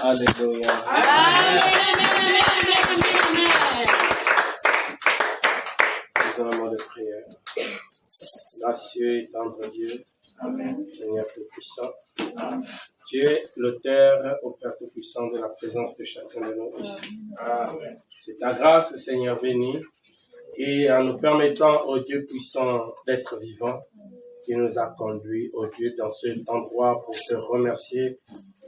Alléluia. Nous allons de prière. Gracieux et tendre Dieu, Amen. Seigneur Tout-Puissant, Amen. Tu es l'auteur au Père Tout-Puissant de la présence de chacun de nous ici. Amen. C'est ta grâce, Seigneur béni, et en nous permettant, ô Dieu puissant, d'être vivant, qui nous a conduits, ô Dieu, dans cet endroit pour te remercier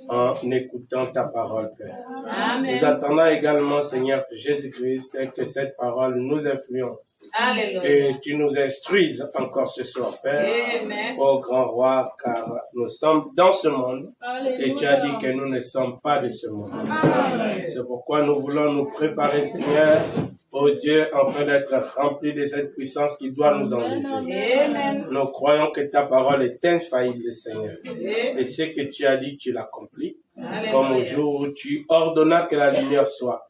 en écoutant ta parole, Père. Amen. Nous attendons également, Seigneur Jésus-Christ, que cette parole nous influence. Alléluia. Que tu nous instruises encore ce soir, Père. Amen. Ô grand roi, car nous sommes dans ce monde. Alléluia. Et tu as dit que nous ne sommes pas de ce monde. Amen. C'est pourquoi nous voulons nous préparer, Seigneur, ô Dieu, afin d'être remplis de cette puissance qui doit nous enlever. Amen. Nous croyons que ta parole est infaillible, Seigneur. Amen. Et ce que tu as dit, tu l'accomplis. Comme au jour où tu ordonnas que la lumière soit.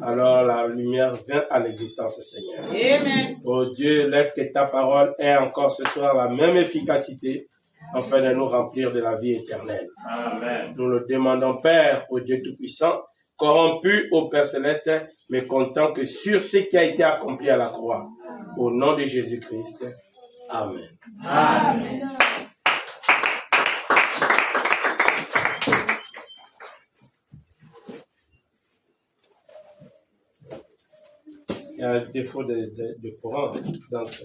Alors la lumière vient à l'existence, Seigneur. Amen. Ô Dieu, laisse que ta parole ait encore ce soir la même efficacité afin de nous remplir de la vie éternelle. Amen. Nous le demandons, Père, ô Dieu Tout-Puissant, corrompu au Père Céleste, mais content que sur ce qui a été accompli à la croix. Au nom de Jésus-Christ. Amen. Amen. Il y a un défaut de courant, donc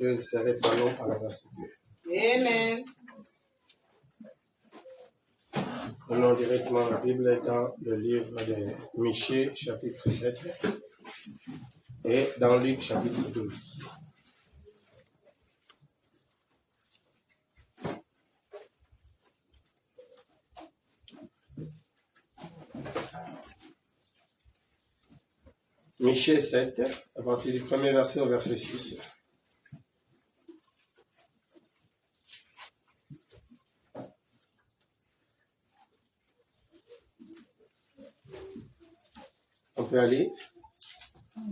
je ne serai pas long à la grâce de Dieu. Amen. Prenons directement la Bible dans le livre de Michée, chapitre 7, et dans Luc, chapitre 12. Michée 7, à partir du premier verset au verset 6. On peut aller.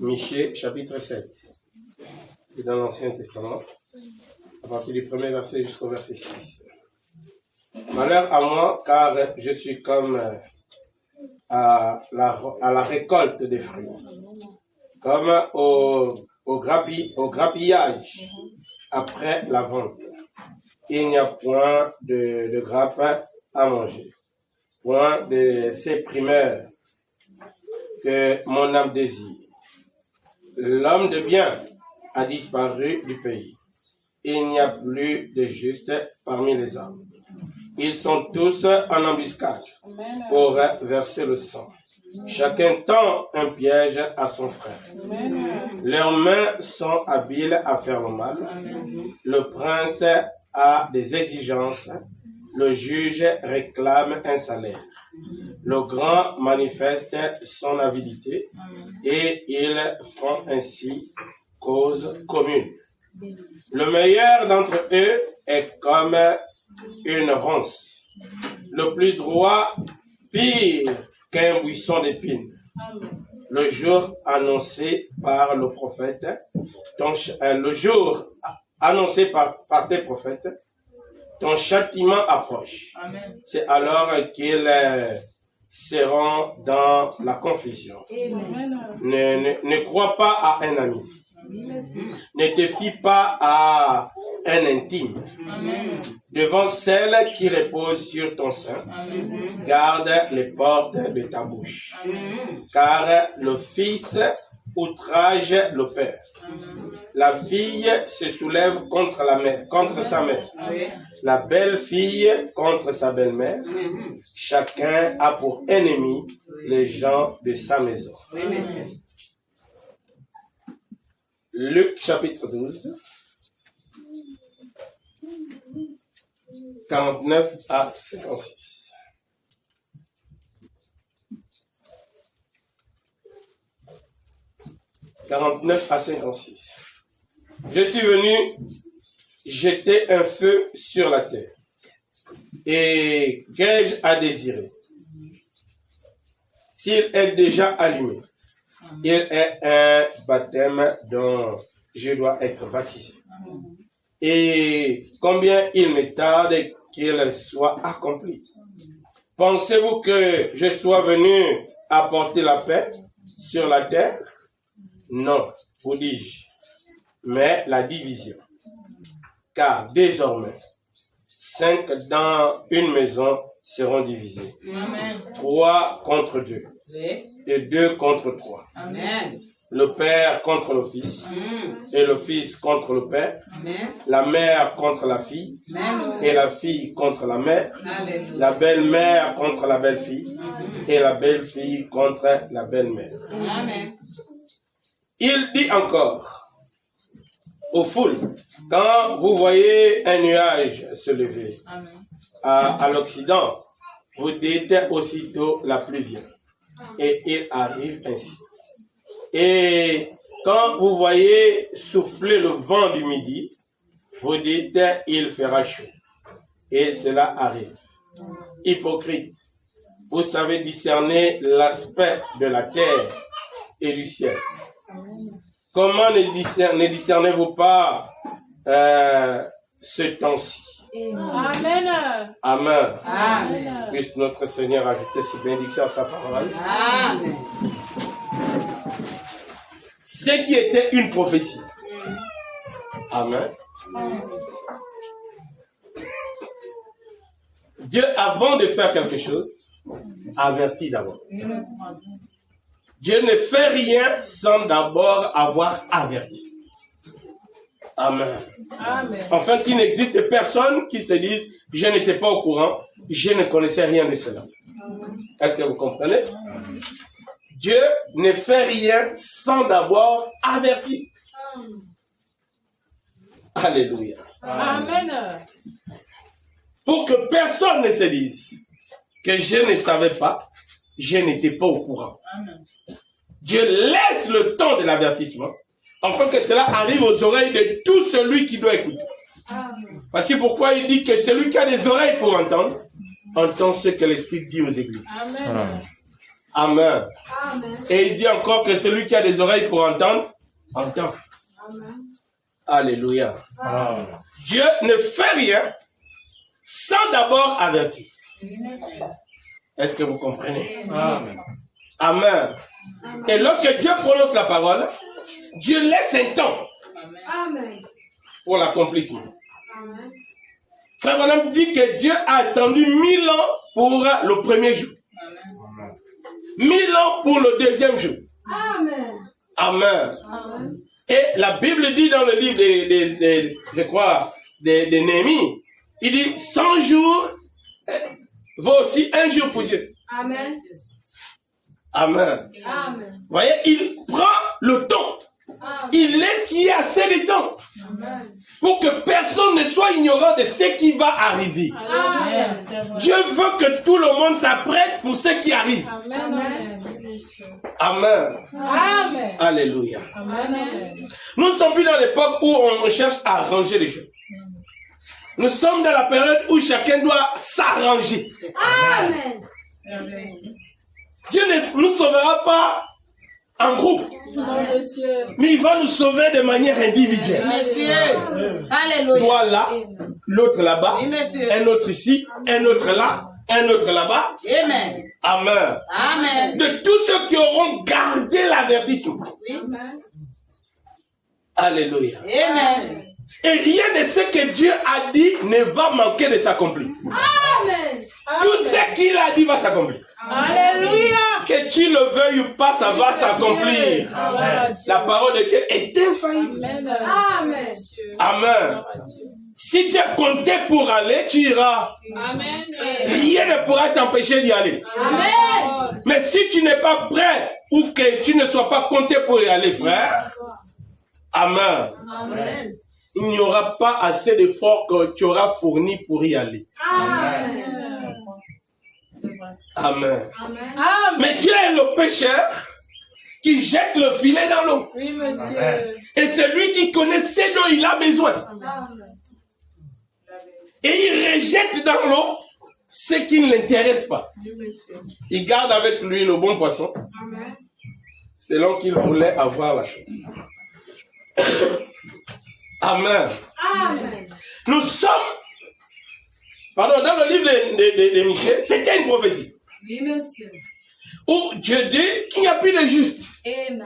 Michée, chapitre 7. C'est dans l'Ancien Testament. À partir du premier verset jusqu'au verset 6. Malheur à moi, car je suis comme à la récolte des fruits. Comme au grappillage après la vente. Il n'y a point de grappes à manger. Point de ces primeurs que mon âme désire. L'homme de bien a disparu du pays. Il n'y a plus de juste parmi les hommes. Ils sont tous en embuscade pour verser le sang. Chacun tend un piège à son frère. Leurs mains sont habiles à faire le mal. Le prince a des exigences. Le juge réclame un salaire. Le grand manifeste son avidité et ils font ainsi cause commune. Le meilleur d'entre eux est comme une ronce. Le plus droit, pire qu'un buisson d'épines. Le jour annoncé par le prophète, le jour annoncé par tes prophètes, ton châtiment approche. Amen. C'est alors qu'ils seront dans la confusion. Ne crois pas à un ami. Ne te fie pas à un intime. Amen. Devant celle qui repose sur ton sein, garde les portes de ta bouche. Amen. car le fils outrage le père. La fille se soulève contre la mère, contre sa mère. La belle-fille contre sa belle-mère. Chacun a pour ennemi les gens de sa maison. Luc chapitre 12, 49 à 56. « 49 à 56. Je suis venu jeter un feu sur la terre. Et qu'ai-je à désirer? S'il est déjà allumé, il est un baptême dont je dois être baptisé. Et combien il me tarde qu'il soit accompli. Pensez-vous que je sois venu apporter la paix sur la terre? Non, vous dis-je, mais la division. Car désormais, 5 dans une maison seront divisés. Amen. 3 contre 2. Et 2 contre 3. Amen. Le père contre le fils. Et le fils contre le père. Amen. La mère contre la fille. Amen. Et la fille contre la mère. Amen. La belle-mère contre la belle-fille. Et la belle-fille contre la belle-mère. Amen. Il dit encore aux foules, quand vous voyez un nuage se lever à l'Occident, vous dites aussitôt la pluie vient. Et il arrive ainsi. Et quand vous voyez souffler le vent du midi, vous dites il fera chaud. Et cela arrive. Hypocrite, vous savez discerner l'aspect de la terre et du ciel. Comment ne discernez-vous pas ce temps-ci? Amen. Amen. Amen. Puisse notre Seigneur ajouter ses bénédictions à sa parole. Amen. Ce qui était une prophétie. Amen. Amen. Dieu, avant de faire quelque chose, avertit d'abord. Dieu ne fait rien sans d'abord avoir averti. Amen. Amen. Enfin, qu'il n'existe personne qui se dise « Je n'étais pas au courant, je ne connaissais rien de cela. » Est-ce que vous comprenez? Dieu ne fait rien sans d'abord avertir. Alléluia. Amen. Pour que personne ne se dise que je ne savais pas, je n'étais pas au courant. Amen. Dieu laisse le temps de l'avertissement, afin que cela arrive aux oreilles de tout celui qui doit écouter. Voici pourquoi il dit que celui qui a des oreilles pour entendre, entend ce que l'Esprit dit aux églises. Amen. Amen. Amen. Et il dit encore que celui qui a des oreilles pour entendre, entend. Amen. Alléluia. Amen. Dieu ne fait rien sans d'abord avertir. Est-ce que vous comprenez? Amen. Amen. Et lorsque Dieu prononce la parole, Dieu laisse un temps pour l'accomplissement. Frère Branham dit que Dieu a attendu 1000 ans pour le premier jour. 1000 ans pour le deuxième jour. Amen. Amen. Amen. Et la Bible dit dans le livre de Néhémie, il dit 100 jours vaut aussi un jour pour Dieu. Amen. Amen. Amen. Vous voyez, il prend le temps. Amen. Il laisse qu'il y ait assez de temps. Amen. Pour que personne ne soit ignorant de ce qui va arriver. Amen. Dieu veut que tout le monde s'apprête pour ce qui arrive. Amen. Amen. Amen. Alléluia. Amen. Nous ne sommes plus dans l'époque où on cherche à arranger les choses. Nous sommes dans la période où chacun doit s'arranger. Amen. Amen. Dieu ne nous sauvera pas en groupe, mais il va nous sauver de manière individuelle. Alléluia. Toi là, l'autre là-bas, un autre ici, un autre là, un autre là-bas. Amen. Amen. Amen. De tous ceux qui auront gardé l'avertissement. Amen. Alléluia. Amen. Et rien de ce que Dieu a dit ne va manquer de s'accomplir. Amen. Tout ce qu'il a dit va s'accomplir. Alléluia. Que tu le veuilles ou pas, ça va s'accomplir. La parole de Dieu est infaillible. Amen. Amen. Si tu es compté pour aller, tu iras. Amen. Rien ne pourra t'empêcher d'y aller. Amen. Mais si tu n'es pas prêt ou que tu ne sois pas compté pour y aller, frère, amen. Amen. Il n'y aura pas assez d'efforts que tu auras fournis pour y aller. Amen. Amen. Amen. Mais tu es le pécheur qui jette le filet dans l'eau. Oui, monsieur. Et c'est lui qui connaît ce dont il a besoin. Et il rejette dans l'eau ce qui ne l'intéresse pas. Il garde avec lui le bon poisson, selon qu'il voulait avoir la chose. Amen. Amen. Nous sommes, pardon, dans le livre de Michée, c'était une prophétie. Oui, monsieur. Où Dieu dit qu'il n'y a plus de juste. Amen.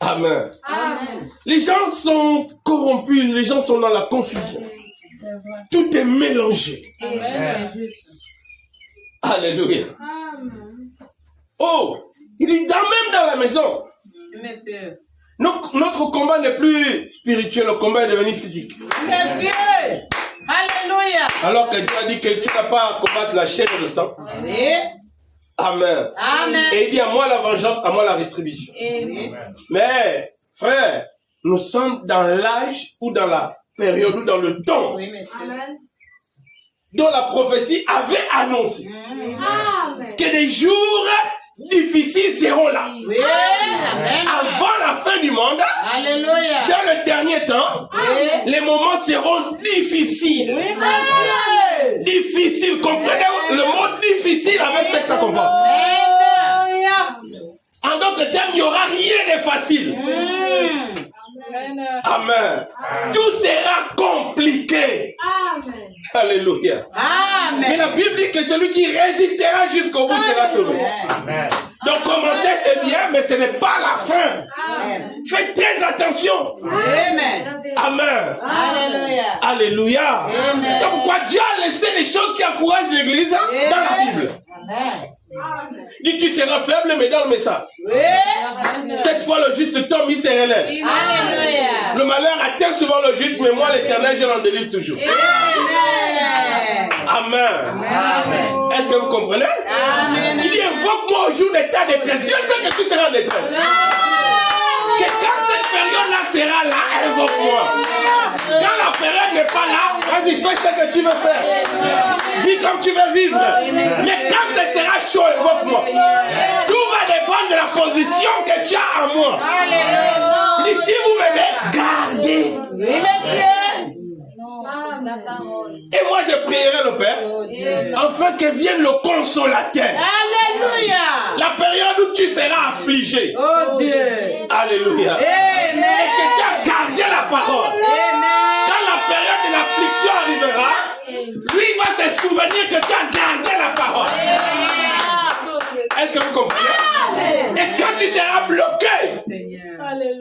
Amen. Amen. Les gens sont corrompus, les gens sont dans la confusion. Tout est mélangé. Amen. Alléluia. Amen. Oh, il dit même dans la maison. Monsieur. Notre combat n'est plus spirituel, le combat est devenu physique. Monsieur. Alléluia. Alors que Dieu a dit que tu n'as pas à combattre la chair et le sang. Oui. Amen. Amen. Et il dit à moi la vengeance, à moi la rétribution. Amen. Mais, frère, nous sommes dans l'âge ou dans la période ou dans le temps Oui, monsieur. Amen. dont la prophétie avait annoncé Amen. que des jours difficiles seront là. Oui. Amen. Avant la fin du monde, Alléluia. dans le dernier temps, les moments seront difficiles. Oui, monsieur. Difficiles, comprenez le mot difficile avec ce que ça comprend. Alléluia. En d'autres termes, il n'y aura rien de facile. Amen. Tout sera compliqué. Amen. Alléluia. Mais Amen. la Bible dit que celui qui résistera jusqu'au bout sera sauvé. Amen. Donc commencer c'est bien, mais ce n'est pas la fin. Amen. Faites très attention. Amen. Amen. Alléluia. Alléluia. Amen. C'est pourquoi Dieu a laissé les choses qui encouragent l'Église dans la Bible. Amen. Il dit tu seras faible, mais dans le message. Oui. Cette fois le juste tombe, il se relève. Alléluia. Le malheur atteint souvent le juste, mais moi l'Éternel, je l'en délivre toujours. Amen. Amen. Amen. Est-ce que vous comprenez? Amen. Il dit invoque-moi au jour de ta détresse. Dieu sait que tu seras en détresse. Que quand cette période-là sera là, invoque-moi. Quand la période n'est pas là, vas-y, fais ce que tu veux faire. Vis comme tu veux vivre. Mais quand ce sera chaud, invoque-moi. Tout va dépendre de la position que tu as en moi. Il dit, si vous m'aimez, gardez. Oui, monsieur. Et moi, je prierai le Père, afin que vienne le consolateur. Alléluia. La période où tu seras affligé. Oh Dieu. Alléluia. Et Amen. que tu as gardé la parole. Amen. Quand la période de l'affliction arrivera, lui va se souvenir que tu as gardé la parole. Est-ce que vous comprenez? Et quand tu seras bloqué,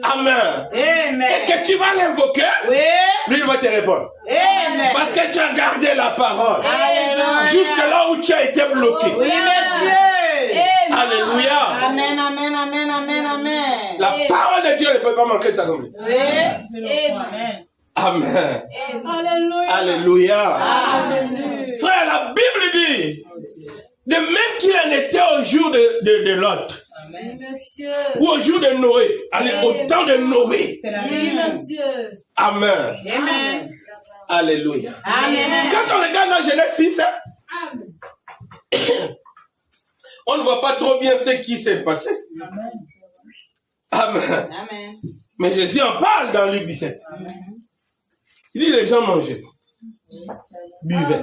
amen, Amen. et que tu vas l'invoquer, Oui. lui va te répondre. Amen. Parce que tu as gardé la parole. Alléluia. Jusque là où tu as été bloqué. Oui, monsieur. Alléluia. Amen, amen, amen, amen, amen. La parole de Dieu ne peut pas manquer de s'accomplir. Oui. Amen. Amen. Alléluia. Alléluia. Ah, Jésus. Frère, la Bible dit, de même qu'il en était au jour de Lot, Oui, monsieur. ou au jour de Noé, allez, au temps de Noé. Oui, monsieur. Amen. Amen. Alléluia. Amen. Quand on regarde dans Genèse 6, on ne voit pas trop bien ce qui s'est passé. Amen. Amen. Mais Jésus en parle dans Luc 17. Il dit les gens mangeaient, buvaient,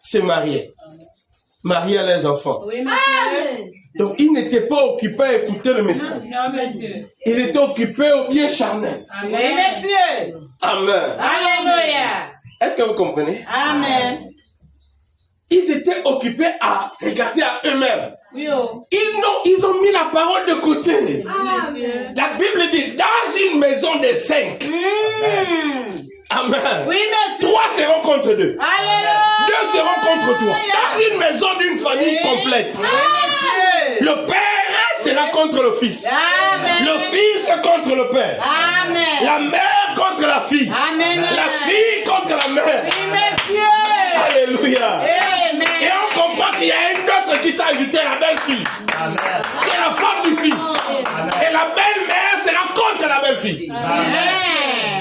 se mariaient, mariaient les enfants. Oui, monsieur. Donc ils n'étaient pas occupés à écouter le message. Non, monsieur. Ils étaient occupés au bien charnel. Oui, monsieur. Amen. Alléluia. Est-ce que vous comprenez? Amen. Ils étaient occupés à regarder à eux-mêmes. Oui, oh. Ils ont mis la parole de côté. Amen. La Bible dit, dans une maison de 5, amen, Oui, monsieur. 3 seront contre 2. Alléluia. Deux seront contre toi. Dans une maison d'une famille complète, le père sera contre le fils. Le fils contre le père. La mère contre la fille. La fille contre la mère. Alléluia. Et on comprend qu'il y a une autre qui s'est ajoutée, la belle-fille. Qui est la femme du fils. Et la belle-mère sera contre la belle-fille.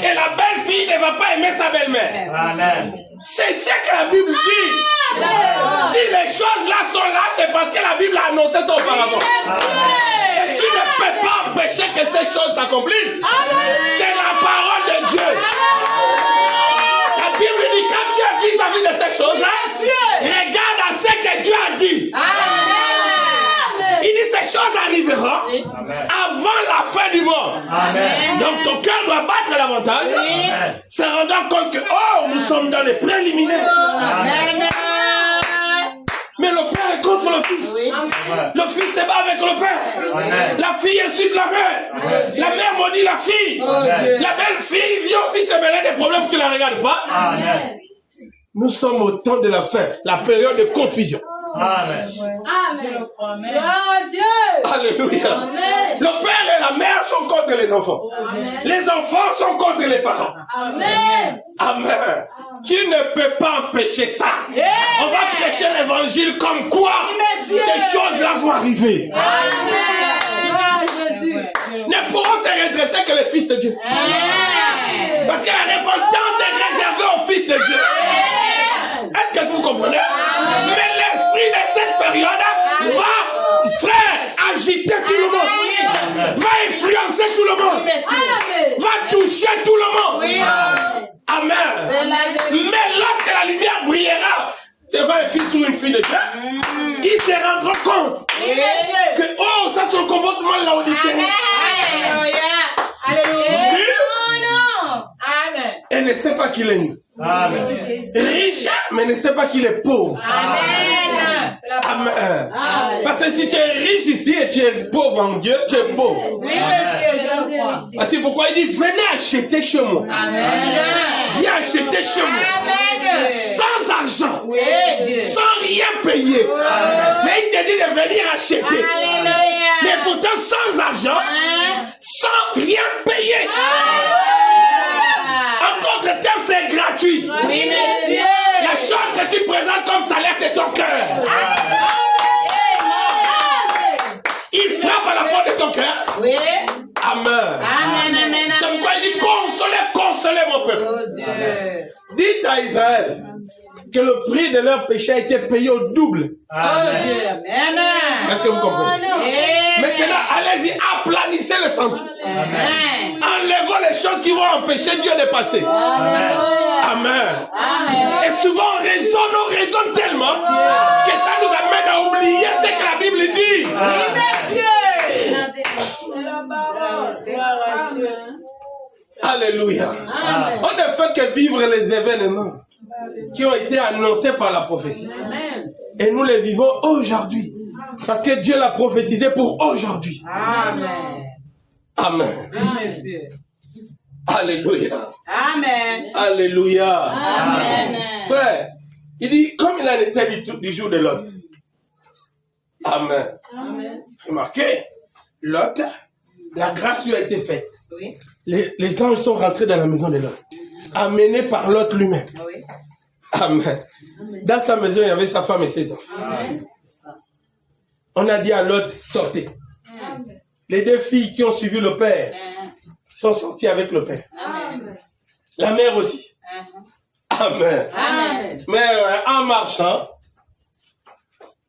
Et la belle-fille ne va pas aimer sa belle-mère. C'est ce que la Bible dit. Si les choses-là sont là, c'est parce que la Bible a annoncé ça auparavant. Et tu ne peux pas empêcher que ces choses s'accomplissent. C'est la parole de Dieu. La Bible dit, quand tu es vis-à-vis de ces choses-là, regarde à ce que Dieu a dit. Il dit, ces choses arriveront avant la fin du monde. Donc ton cœur doit battre davantage, se rendant compte que, oh, nous sommes dans les préliminaires. Mais le père est contre le fils. Le fils se bat avec le père. La fille insulte la mère. La mère maudit la fille. La belle fille vient aussi se mêler des problèmes qui ne la regardent pas. Nous sommes au temps de la fin, la période de confusion. Amen. Gloire à Dieu. Alléluia. Le père et la mère sont contre les enfants. Les enfants sont contre les parents. Amen. Amen. Tu ne peux pas empêcher ça. On va prêcher l'évangile comme quoi ces choses-là vont arriver. Ne pourront se redresser que les fils de Dieu. Parce que la repentance est réservée aux fils de Dieu. Est-ce que vous comprenez? Mais l'esprit de cette période va, frère, agiter tout le monde. Va influencer tout le monde. Va toucher tout le monde. Amen. Mais lorsque la lumière brillera devant un fils ou une fille de Dieu, ils se rendront compte que, oh, ça c'est le comportement de la Odyssée. Elle ne sait pas qu'il est nu. Riche, mais ne sait pas qu'il est pauvre. Amen. Amen. Parce que si tu es riche ici et tu es pauvre en Dieu, tu es pauvre. Oui, monsieur, je le crois. Parce que pourquoi il dit, venez acheter chez moi. Amen. Viens acheter chez moi. Amen. Sans argent. Sans rien payer. Mais il te dit de venir acheter. Mais pourtant sans argent, sans rien payer. En d'autres termes, c'est gratuit. Oui, monsieur. La chose que tu présentes comme salaire, c'est ton cœur. Il frappe à la porte de ton cœur. Oui. Amen. Amen. C'est pourquoi il dit, consolez mon peuple. Oh Dieu. Dites à Israël que le prix de leur péché a été payé au double. Oh Dieu. Amen. Est-ce que vous comprenez? Maintenant, allez-y, aplanissez le sentier. Amen. Enlevons les choses qui vont empêcher Dieu de passer. Amen. Et souvent, on raisonne tellement que ça nous amène à oublier ce que la Bible dit. Oui, monsieur. Gloire à Dieu. Alléluia. On ne fait que vivre les événements qui ont été annoncés par la prophétie. Et nous les vivons aujourd'hui. Parce que Dieu l'a prophétisé pour aujourd'hui. Amen. Amen. Monsieur. Alléluia. Amen. Alléluia. Amen. Frère, il dit, comme il en était du jour de Lot. Amen. Remarquez, Lot, la grâce lui a été faite. Oui. Les anges sont rentrés dans la maison de Lot, amenés par Lot lui-même. Oui. Amen. Dans sa maison, il y avait sa femme et ses enfants. Amen. On a dit à Lot, sortez. Les deux filles qui ont suivi le père sont sorties avec le père. Amen. La mère aussi. Amen. Amen. Mais en marchant,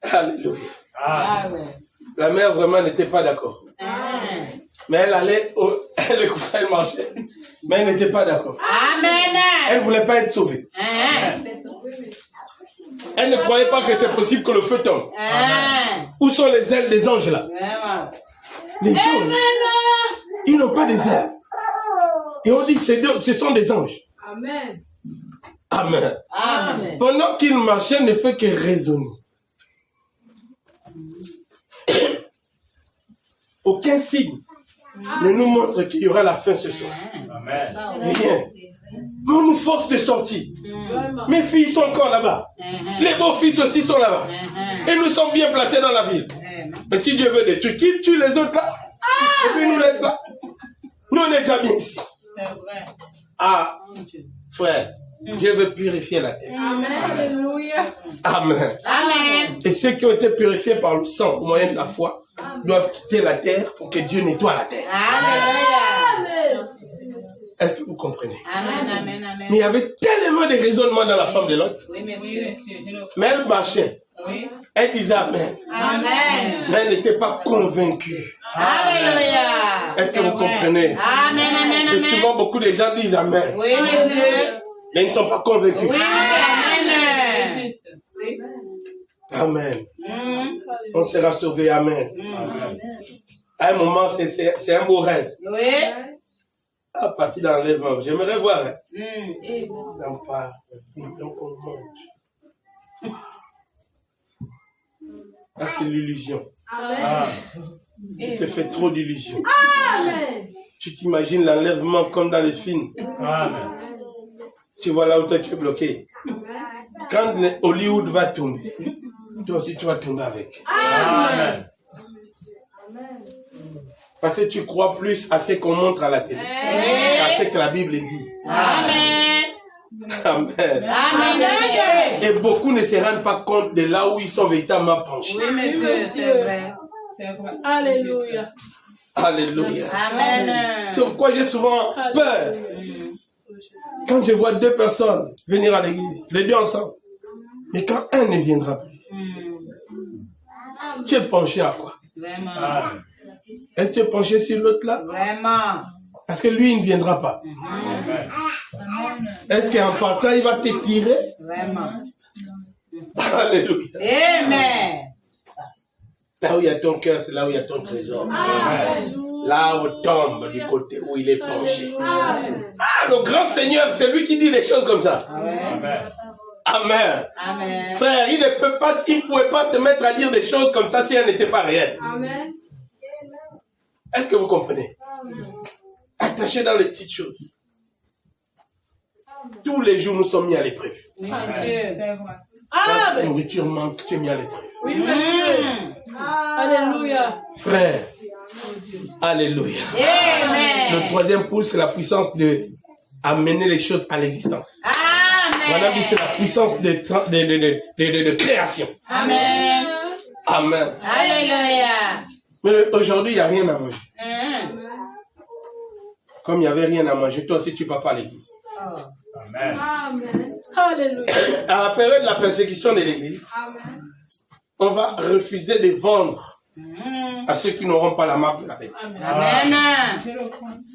alléluia. Amen. La mère vraiment n'était pas d'accord. Amen. Mais elle écoutait, elle marchait. Mais elle n'était pas d'accord. Amen. Elle ne voulait pas être sauvée. Elle ne croyait pas que c'est possible que le feu tombe. Où sont les ailes des anges là? Les anges, ils n'ont pas des ailes. Et on dit que ce sont des anges. Amen. Amen. Amen. Pendant qu'il marchait, ne fait que raisonner. Aucun signe ne nous montre qu'il y aura la fin ce soir. Amen. Rien. Mais on nous force de sortir. Vraiment. Mes filles sont encore là-bas. Les beaux-fils aussi sont là-bas. Et nous sommes bien placés dans la ville. Mais si Dieu veut détruire, qu'il tue les autres là. Et puis il nous laisse là. Nous on est déjà bien ici. C'est vrai. Ah, frère, Dieu veut purifier la terre. Amen. Alléluia. Amen. Amen. Et ceux qui ont été purifiés par le sang au moyen de la foi doivent quitter la terre pour que Dieu nettoie la terre. Alléluia. Amen. Est-ce que vous comprenez? Amen, amen, amen. Mais il y avait tellement de raisonnements dans la femme de l'autre. Oui, monsieur. Mais elle marchait. Oui. Elle disait Amen. Amen. Mais elle n'était pas convaincue. Alléluia. Est-ce que vous comprenez? Amen, amen, Et amen. souvent, beaucoup de gens disent Amen. Oui, monsieur. Mais ils ne sont pas convaincus. Oui, amen. Juste. Amen. On sera sauvé. Amen. À un moment, c'est un beau rêve. Oui. À partir d'enlèvement, j'aimerais voir. Hein. Amen. On part, donc on monte. Là, c'est l'illusion. Amen. Tu te fais trop d'illusions. Amen. Tu t'imagines l'enlèvement comme dans les films. Tu vois là où toi tu es bloqué. Quand Hollywood va tomber, toi aussi tu vas tomber avec. Amen. Parce que tu crois plus à ce qu'on montre à la télé qu'à ce que la Bible dit. Amen. Amen. Amen. Et beaucoup ne se rendent pas compte de là où ils sont véritablement penchés. Oui, monsieur, c'est vrai. C'est vrai. Alléluia. Alléluia. Amen. C'est pourquoi j'ai souvent peur quand je vois deux personnes venir à l'église, les deux ensemble. Mais quand un ne viendra plus, tu es penché à quoi? Vraiment. Est-ce que tu es penché sur l'autre là? Vraiment. Parce que lui, il ne viendra pas. Est-ce qu'en partant, il va te tirer? Vraiment. Alléluia. Amen. Là où il y a ton cœur, c'est là où il y a ton trésor. Là où tombe du côté où il est penché. Ah, le grand Seigneur, c'est lui qui dit les choses comme ça. Amen. Amen. Amen. Frère, il ne pouvait pas se mettre à dire des choses comme ça si elles n'étaient pas réelles. Amen. Est-ce que vous comprenez? Attachez dans les petites choses. Tous les jours, nous sommes mis à l'épreuve. Oui, monsieur. C'est vrai. Quand la Amen. nourriture manque, tu es mis à l'épreuve. Oui, monsieur. Alléluia. Frère, alléluia. Amen. Le troisième pôle, c'est la puissance de amener les choses à l'existence. Amen. Madame dit, c'est la puissance de création. Amen. Amen. Alléluia. Mais aujourd'hui, il n'y a rien à manger. Amen. Comme il n'y avait rien à manger, toi aussi, tu ne vas pas à l'église. Amen. Alléluia. À la période de la persécution de l'église, Amen. on va refuser de vendre à ceux qui n'auront pas la marque de la bête. Amen.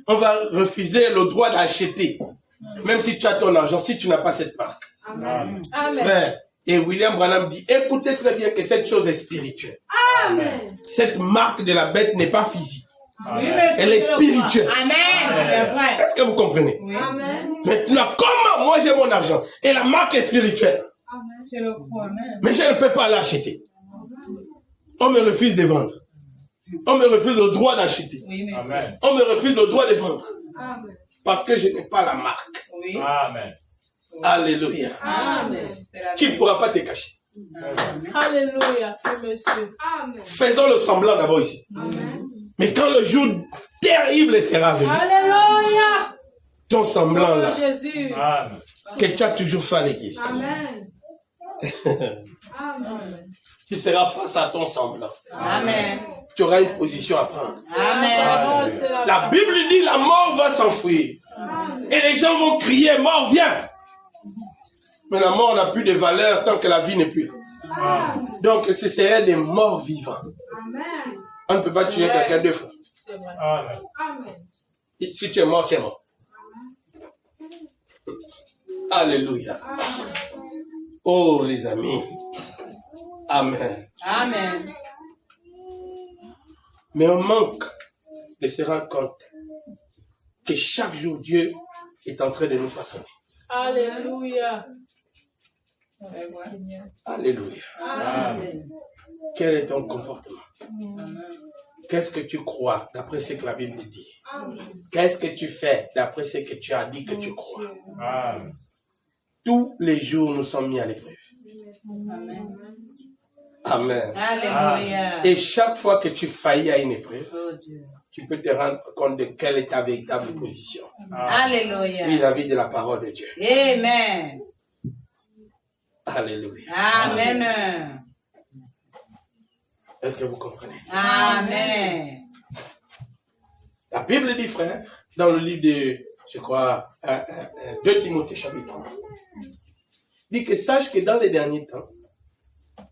On va refuser le droit d'acheter. Même si tu as ton argent, si tu n'as pas cette marque. Amen. Amen. Frère, et William Branham dit, écoutez très bien que cette chose est spirituelle. Amen. Cette marque de la bête n'est pas physique. Oui, monsieur. Elle est spirituelle. Amen. C'est vrai. Est-ce que vous comprenez? Amen. Maintenant, comment moi j'ai mon argent et la marque est spirituelle, Je le crois, amen. mais je ne peux pas l'acheter. On me refuse de vendre. On me refuse le droit d'acheter. Oui, monsieur. On me refuse le droit de vendre. Amen. Parce que je n'ai pas la marque. Oui. Amen. Alléluia. Amen. Tu ne pourras pas te cacher. Alléluia. Oui, monsieur. Amen. Faisons le semblant d'abord ici. Amen. Mais quand le jour terrible sera venu, Alléluia. ton semblant Oh, là, Jésus. Amen. que tu as toujours fait à l'église, Amen. Amen. tu seras face à ton semblant. Amen. Tu auras une position à prendre. Amen. Parole, c'est La Bible dit la mort va s'enfuir. Amen. Et les gens vont crier, mort, viens. Mais la mort n'a plus de valeur tant que la vie n'est plus là. Amen. Donc ce serait des morts vivants. Amen. On ne peut pas tuer quelqu'un deux fois. C'est vrai. Amen. Amen. Et si tu es mort, tu es mort. Alléluia. Amen. Oh les amis. Amen. Amen. Mais on manque de se rendre compte que chaque jour Dieu est en train de nous façonner. Alléluia. Alléluia. Amen. Quel est ton comportement? Qu'est-ce que tu crois d'après ce que la Bible dit? Qu'est-ce que tu fais d'après ce que tu as dit que tu crois? Amen. Tous les jours, nous sommes mis à l'épreuve. Amen. Amen. Alléluia. Et chaque fois que tu faillis à une épreuve, Oh Dieu. tu peux te rendre compte de quelle est ta véritable position Alléluia. vis-à-vis de la parole de Dieu. Amen. Alléluia. Amen. Est-ce que vous comprenez? Amen. La Bible dit, frère, dans le livre de, je crois, 2 Timothée chapitre 1, dit que sache que dans les derniers temps,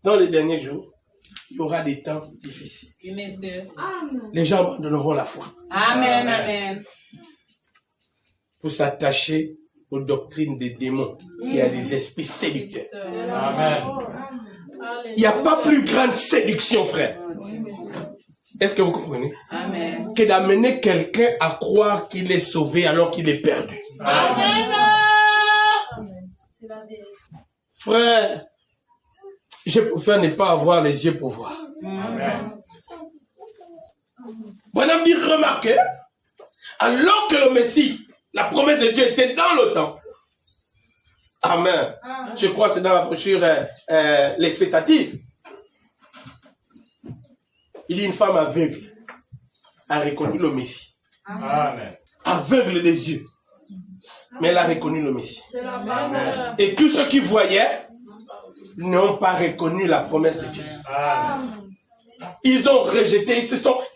dans les derniers jours, il y aura des temps difficiles. Oui, monsieur. Les gens abandonneront la foi Amen. Amen. pour s'attacher aux doctrines des démons et à des esprits séducteurs. Amen. Il n'y a pas plus grande séduction, frère. Est-ce que vous comprenez? Amen. Que d'amener quelqu'un à croire qu'il est sauvé alors qu'il est perdu. Amen. Frère, je préfère ne pas avoir les yeux pour voir. Amen. Bon ami, remarquez, alors que le Messie, la promesse de Dieu était dans le temps. Amen. Je crois que c'est dans la brochure l'expectative. Il dit une femme aveugle a reconnu le Messie. Amen. Aveugle les yeux. Mais elle a reconnu le Messie. Amen. Et tous ceux qui voyaient n'ont pas reconnu la promesse de Dieu. Amen. Ils ont rejeté,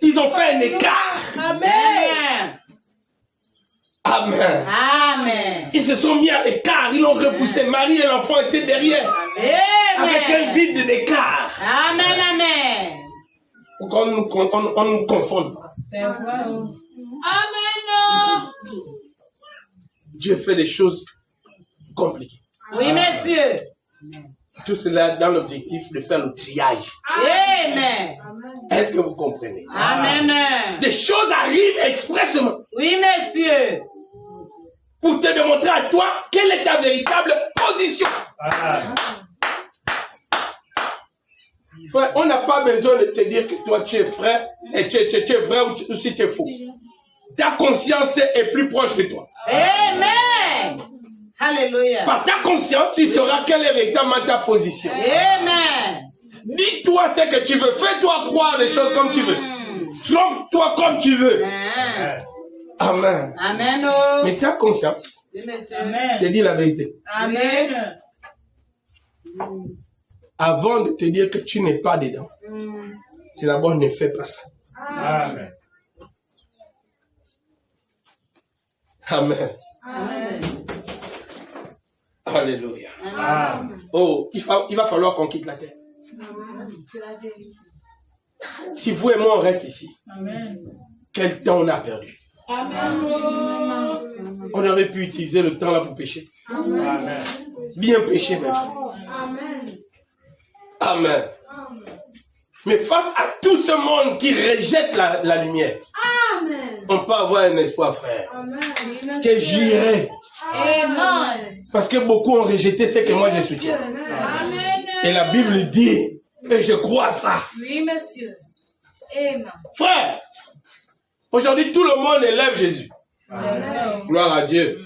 ils ont fait un écart. Amen. Amen. Amen. Ils se sont mis à l'écart, ils l'ont repoussé. Marie et l'enfant étaient derrière, avec un Amen. vide d'écart. Amen. Amen. Pour qu'on nous confonde pas. C'est vrai. Amen. Dieu fait des choses compliquées. Oui, monsieur. Tout cela dans l'objectif de faire le triage. Amen. Est-ce que vous comprenez? Amen. Des choses arrivent expressément Oui, monsieur. pour te démontrer à toi quelle est ta véritable position. Amen. Frère, on n'a pas besoin de te dire que toi tu es frère et tu es vrai ou si tu es faux. Ta conscience est plus proche de toi. Amen. Alléluia. Par ta conscience, tu sauras quelle est véritablement ta position. Amen. Dis-toi ce que tu veux. Fais-toi croire des choses comme tu veux. Trompe-toi comme tu veux. Amen. Amen. Amen. Oh. Mais ta conscience Oui, monsieur. te dit la vérité. Amen. Avant de te dire que tu n'es pas dedans, c'est d'abord ne fais pas ça. Amen. Amen. Amen. Alléluia. Amen. Oh, il va falloir qu'on quitte la terre. Si vous et moi on reste ici, Amen. quel temps on a perdu? Amen. On aurait pu utiliser le temps là pour pécher. Amen. Bien pécher, mes frères. Amen. Amen. Mais face à tout ce monde qui rejette la lumière, Amen. on peut avoir un espoir, frère. Amen. Que j'irai. Amen. Parce que beaucoup ont rejeté ce que moi je soutiens. Amen. Et la Bible dit, et je crois à ça. Oui, monsieur. Amen. Frère, aujourd'hui tout le monde élève Jésus. Amen. Gloire à Dieu.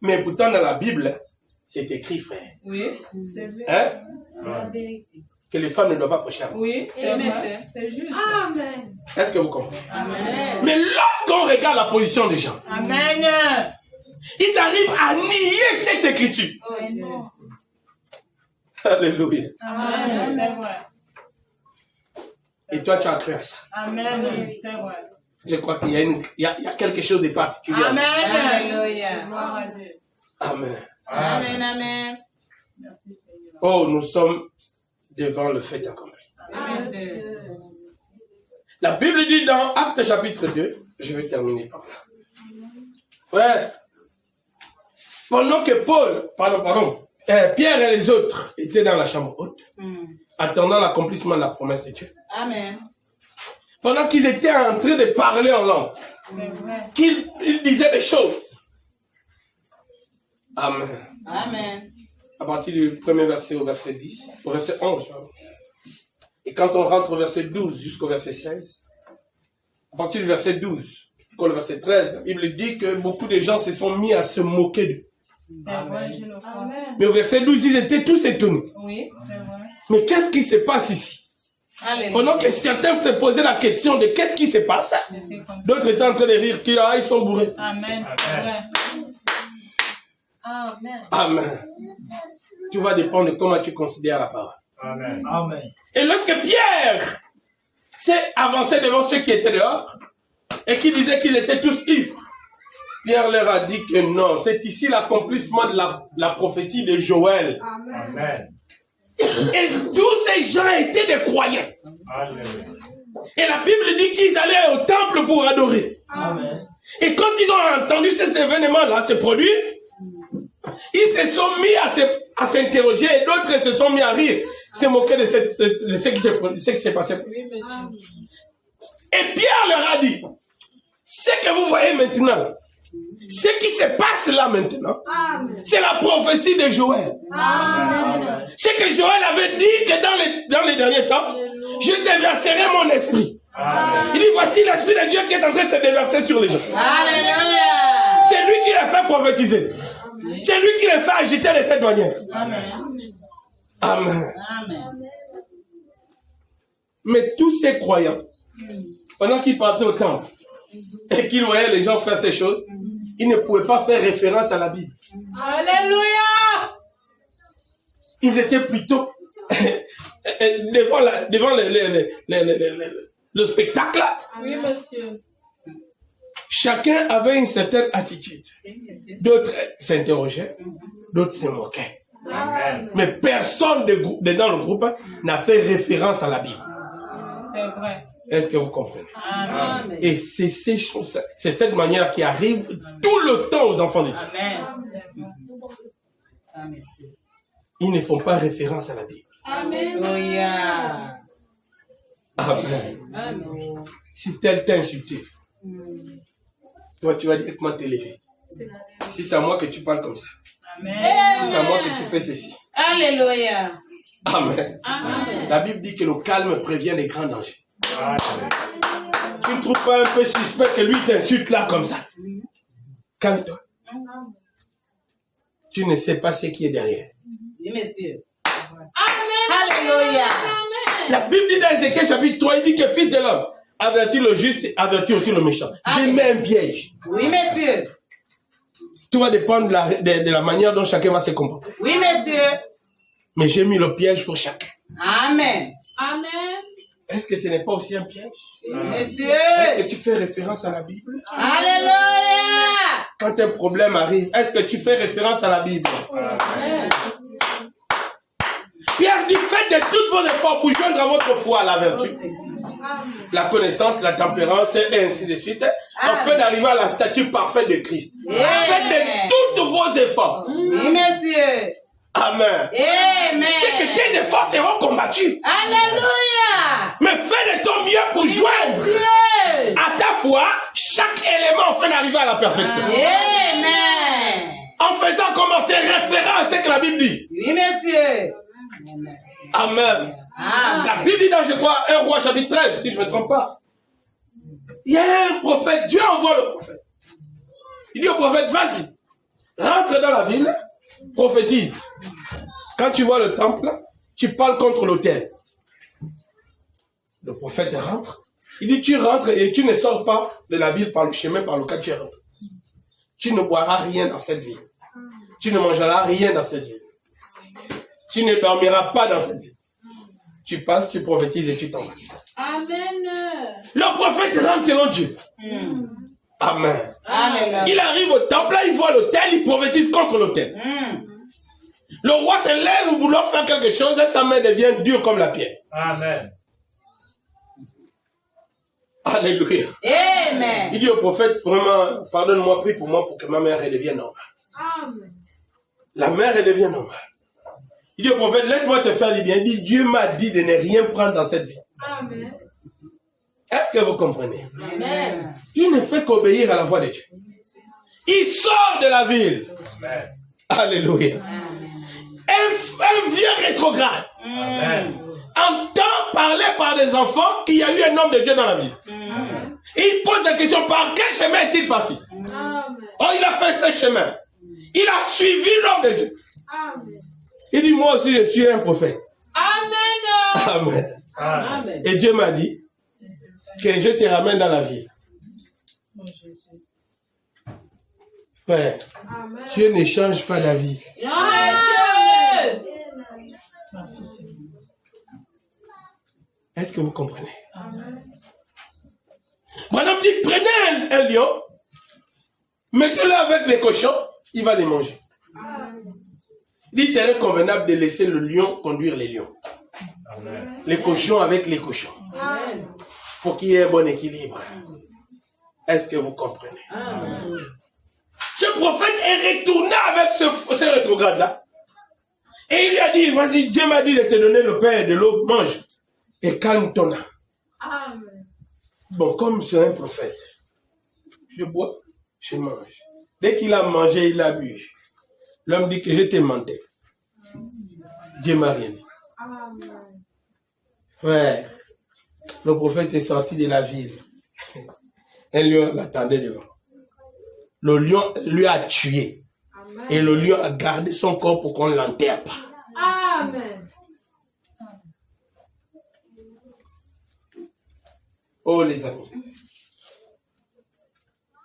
Mais pourtant dans la Bible, c'est écrit, frère, Oui, c'est vrai. hein, La vérité. que les femmes ne doivent pas prêcher à moi. Oui, c'est vrai. C'est juste. Amen. Est-ce que vous comprenez? Amen. Mais lorsqu'on regarde la position des gens, Amen. ils arrivent à nier cette écriture. Oh, Dieu. Alléluia. Amen. C'est vrai. Et toi, tu as cru à ça. Amen. C'est vrai. Je crois qu'il y a quelque chose de particulier. Amen. Alléluia. Gloire à Dieu. Amen. Amen. Amen. Oh, nous sommes devant le fait accompli. Amen. La Bible dit dans Actes chapitre 2, je vais terminer par là. Ouais. Pendant que Pierre et les autres étaient dans la chambre haute, attendant l'accomplissement de la promesse de Dieu. Amen. Pendant qu'ils étaient en train de parler en langue, C'est vrai. qu'ils disaient des choses. Amen. Amen. À partir du premier verset au verset 10, au verset 11. pardon. Et quand on rentre au verset 12 jusqu'au verset 16, à partir du verset 12, quand le verset 13, la Bible dit que beaucoup de gens se sont mis à se moquer d'eux. C'est vrai, je le crois. Amen. Mais au verset 12, ils étaient tous étonnés. Oui, c'est vrai. Mais qu'est-ce qui se passe ici? Alléluia. Pendant que certains se posaient la question de qu'est-ce qui se passe, C'était comme ça. d'autres étaient en train de rire qu'ils sont bourrés. Amen, c'est vrai. Amen. Amen. Tout va dépendre de comment tu considères la parole. Amen. Amen. Et lorsque Pierre s'est avancé devant ceux qui étaient dehors et qui disaient qu'ils étaient tous ivres, Pierre leur a dit que non, c'est ici l'accomplissement de la prophétie de Joël. Amen. Et tous ces gens étaient des croyants. Alléluia. Et la Bible dit qu'ils allaient au temple pour adorer. Amen. Et quand ils ont entendu ces événements-là se produire, ils se sont mis à s'interroger et d'autres se sont mis à rire, se moquer de ce qui s'est passé. Oui, monsieur. Et Pierre leur a dit, ce que vous voyez maintenant, ce qui se passe là maintenant, c'est la prophétie de Joël. Amen. C'est que Joël avait dit que dans les derniers temps, je déverserai mon esprit. Amen. Il dit, voici l'esprit de Dieu qui est en train de se déverser sur les gens. Alléluia. C'est lui qui les fait prophétiser. C'est lui qui les fait agiter de cette manière. Amen. Amen. Amen. Mais tous ces croyants, pendant qu'ils partaient au temple et qu'ils voyaient les gens faire ces choses, ils ne pouvaient pas faire référence à la Bible. Alléluia. Ils étaient plutôt devant le spectacle là. Oui, monsieur. Chacun avait une certaine attitude. D'autres s'interrogeaient, d'autres se moquaient. Amen. Mais personne dans le groupe n'a fait référence à la Bible. C'est vrai. Est-ce que vous comprenez? Amen. Et c'est ces choses, c'est cette manière qui arrive tout le temps aux enfants de Dieu. Amen. Amen. Ils ne font pas référence à la Bible. Alléluia. Amen. Amen. Si tel t'a insulté, toi tu vas directement t'élever. Si c'est à moi que tu parles comme ça, Amen. si c'est à moi que tu fais ceci. Alléluia. Amen. Amen. La Bible dit que le calme prévient les grands dangers. Amen. Tu ne trouves pas un peu suspect que lui t'insulte là comme ça? Calme-toi. Tu ne sais pas ce qui est derrière. Oui, monsieur. Amen. Alléluia. La Bible dit dans Ézéchiel chapitre 3, il dit que fils de l'homme, avertis le juste, avertis aussi le méchant. J'ai mis un piège. Oui, monsieur. Tout va dépendre de la manière dont chacun va se comporter. Oui, monsieur. Mais j'ai mis le piège pour chacun. Amen. Amen. Est-ce que ce n'est pas aussi un piège? Monsieur. Est-ce que tu fais référence à la Bible? Alléluia. Quand un problème arrive, est-ce que tu fais référence à la Bible? Amen. Pierre dit, faites de tous vos efforts pour joindre à votre foi la vertu, la connaissance, la tempérance et ainsi de suite, afin d'arriver à la statue parfaite de Christ. Faites de tous vos efforts. Oui, monsieur. Amen. Amen. C'est que tes efforts seront combattus. Alléluia. Mais fais de ton mieux pour joindre Monsieur. à ta foi chaque élément afin d'arriver à la perfection. Amen. En faisant commencer référent à ce que la Bible dit. Oui, monsieur. Amen. Amen. La Bible dit dans, je crois, 1 Roi chapitre 13, si je ne me trompe pas. Il y a un prophète, Dieu envoie le prophète. Il dit au prophète, vas-y, rentre dans la ville, prophétise. Quand tu vois le temple, tu parles contre l'autel. Le prophète rentre. Il dit, tu rentres et tu ne sors pas de la ville par le chemin par lequel tu rentres. Tu ne boiras rien dans cette ville. Tu ne mangeras rien dans cette ville. Tu ne dormiras pas dans cette ville. Tu passes, tu prophétises et tu t'en vas. Amen. Le prophète rentre selon Dieu. Amen. Alléluia. Il arrive au temple, là, il voit l'autel, il prophétise contre l'autel. Le roi se lève vouloir faire quelque chose et sa main devient dure comme la pierre. Amen. Alléluia. Amen. Il dit au prophète, vraiment, pardonne-moi, prie pour moi pour que ma mère redevienne normale. Amen. La mère redevient normale. Il dit au prophète, laisse-moi te faire du bien. Il dit, Dieu m'a dit de ne rien prendre dans cette vie. Amen. Est-ce que vous comprenez? Amen. Il ne fait qu'obéir à la voix de Dieu. Il sort de la ville. Amen. Alléluia. Un vieux rétrograde Amen. entend parler par des enfants qu'il y a eu un homme de Dieu dans la ville. Il pose la question, par quel chemin est-il parti? Amen. Oh, il a fait ce chemin. Il a suivi l'homme de Dieu. Amen. Il dit, moi aussi, je suis un prophète. Amen. Amen. Amen. Et Dieu m'a dit que je te ramène dans la ville. Frère, Amen. Dieu ne change pas la vie. Amen. Est-ce que vous comprenez? Amen. Madame dit, prenez un lion, mettez-le avec les cochons, il va les manger. Amen. Il dit, il serait convenable de laisser le lion conduire les lions. Amen. Les cochons avec les cochons. Amen. Pour qu'il y ait un bon équilibre. Est-ce que vous comprenez? Amen. Ce prophète est retourné avec ce rétrograde-là. Et il lui a dit, vas-y, Dieu m'a dit de te donner le pain et de l'eau, mange. Et calme ton âme. Amen. Bon, comme c'est un prophète, je bois, je mange. Dès qu'il a mangé, il a bu. L'homme dit que je t'ai menti. Dieu m'a rien dit. Amen. Frère, le prophète est sorti de la ville. Un lion l'attendait devant. Le lion lui a tué. Amen. Et le lion a gardé son corps pour qu'on ne l'enterre pas. Amen. Oh les amis,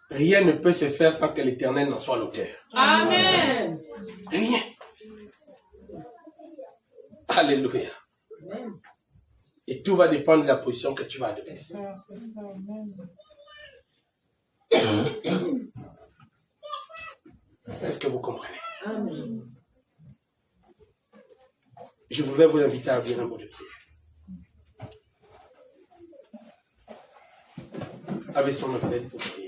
rien ne peut se faire sans que l'Éternel n'en soit l'auteur. Amen. Rien. Alléluia. Et tout va dépendre de la position que tu vas adopter. Est-ce que vous comprenez? Je voudrais vous inviter à venir un mot de prière. Avec son appel pour prier.